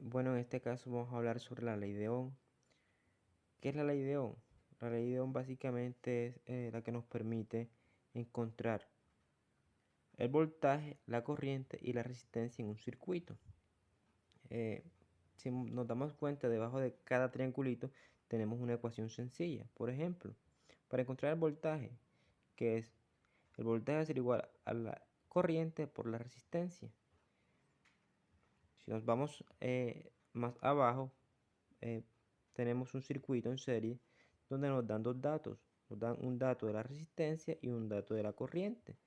Bueno, en este caso vamos a hablar sobre la ley de Ohm. ¿Qué es la ley de Ohm? La ley de Ohm básicamente es la que nos permite encontrar el voltaje, la corriente y la resistencia en un circuito. Si nos damos cuenta, debajo de cada triangulito tenemos una ecuación sencilla. Por ejemplo, para encontrar el voltaje, que es el voltaje va a ser igual a la corriente por la resistencia. Si nos vamos más abajo, tenemos un circuito en serie donde nos dan dos datos. Nos dan un dato de la resistencia y un dato de la corriente.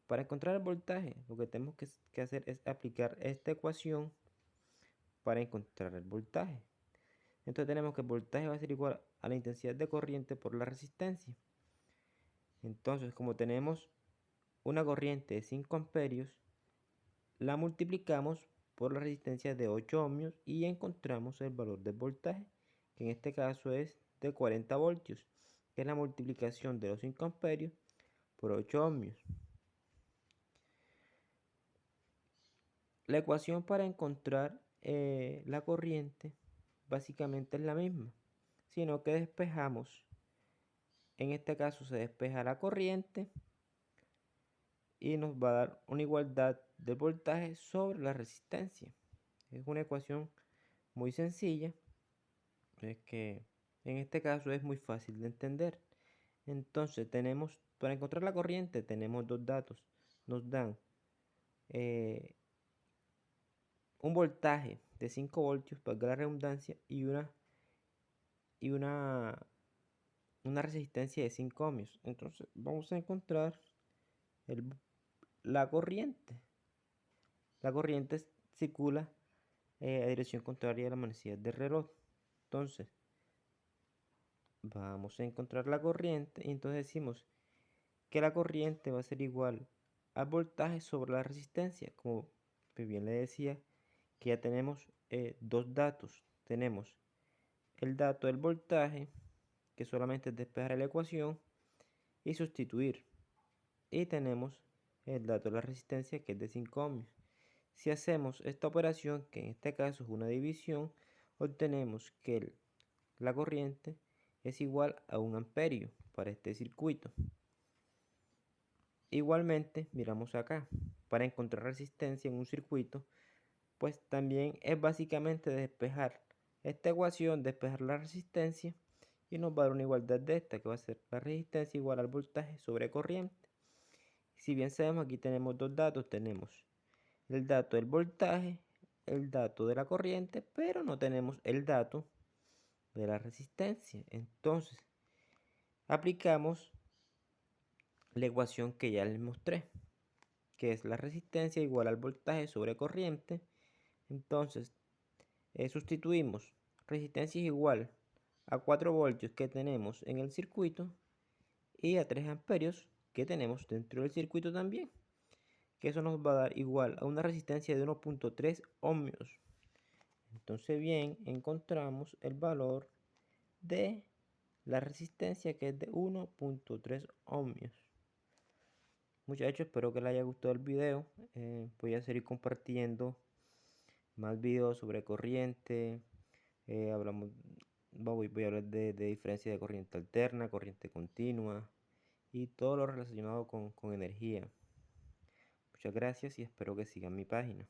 Para encontrar el voltaje, lo que tenemos que hacer es aplicar esta ecuación para encontrar el voltaje. Entonces tenemos que el voltaje va a ser igual a la intensidad de corriente por la resistencia. Entonces, como tenemos una corriente de 5 amperios, la multiplicamos por la resistencia de 8 ohmios y encontramos el valor del voltaje, que en este caso es de 40 voltios, que es la multiplicación de los 5 amperios por 8 ohmios. La ecuación para encontrar la corriente básicamente es la misma, sino que despejamos. En este caso se despeja la corriente y nos va a dar una igualdad del voltaje sobre la resistencia. Es una ecuación muy sencilla, es que en este caso es muy fácil de entender. Entonces tenemos, para encontrar la corriente tenemos dos datos. Nos dan un voltaje de 5 voltios, para la redundancia, y una resistencia de 5 ohmios. Entonces vamos a encontrar la corriente. La corriente circula a dirección contraria a la manecilla del reloj. Entonces vamos a encontrar la corriente y entonces decimos que la corriente va a ser igual al voltaje sobre la resistencia. Como bien le decía, que ya tenemos dos datos. Tenemos el dato del voltaje, que solamente es despejar la ecuación y sustituir. Y tenemos el dato de la resistencia, que es de 5 ohmios. Si hacemos esta operación, que en este caso es una división, obtenemos que la corriente es igual a 1 amperio para este circuito. Igualmente, miramos acá, para encontrar resistencia en un circuito, pues también es básicamente despejar esta ecuación, despejar la resistencia, y nos va a dar una igualdad de esta, que va a ser la resistencia igual al voltaje sobre corriente. Si bien sabemos, aquí tenemos dos datos, tenemos el dato del voltaje, el dato de la corriente, pero no tenemos el dato de la resistencia. Entonces, aplicamos la ecuación que ya les mostré, que es la resistencia igual al voltaje sobre corriente. Entonces, sustituimos resistencia es igual a 4 voltios que tenemos en el circuito y a 3 amperios que tenemos dentro del circuito también, que eso nos va a dar igual a una resistencia de 1.3 ohmios. Entonces bien, encontramos el valor de la resistencia, que es de 1.3 ohmios. Muchachos, espero que les haya gustado el video. Voy a seguir compartiendo más videos sobre corriente. Voy a hablar de diferencia de corriente alterna, corriente continua y todo lo relacionado con energía. Muchas gracias y espero que sigan mi página.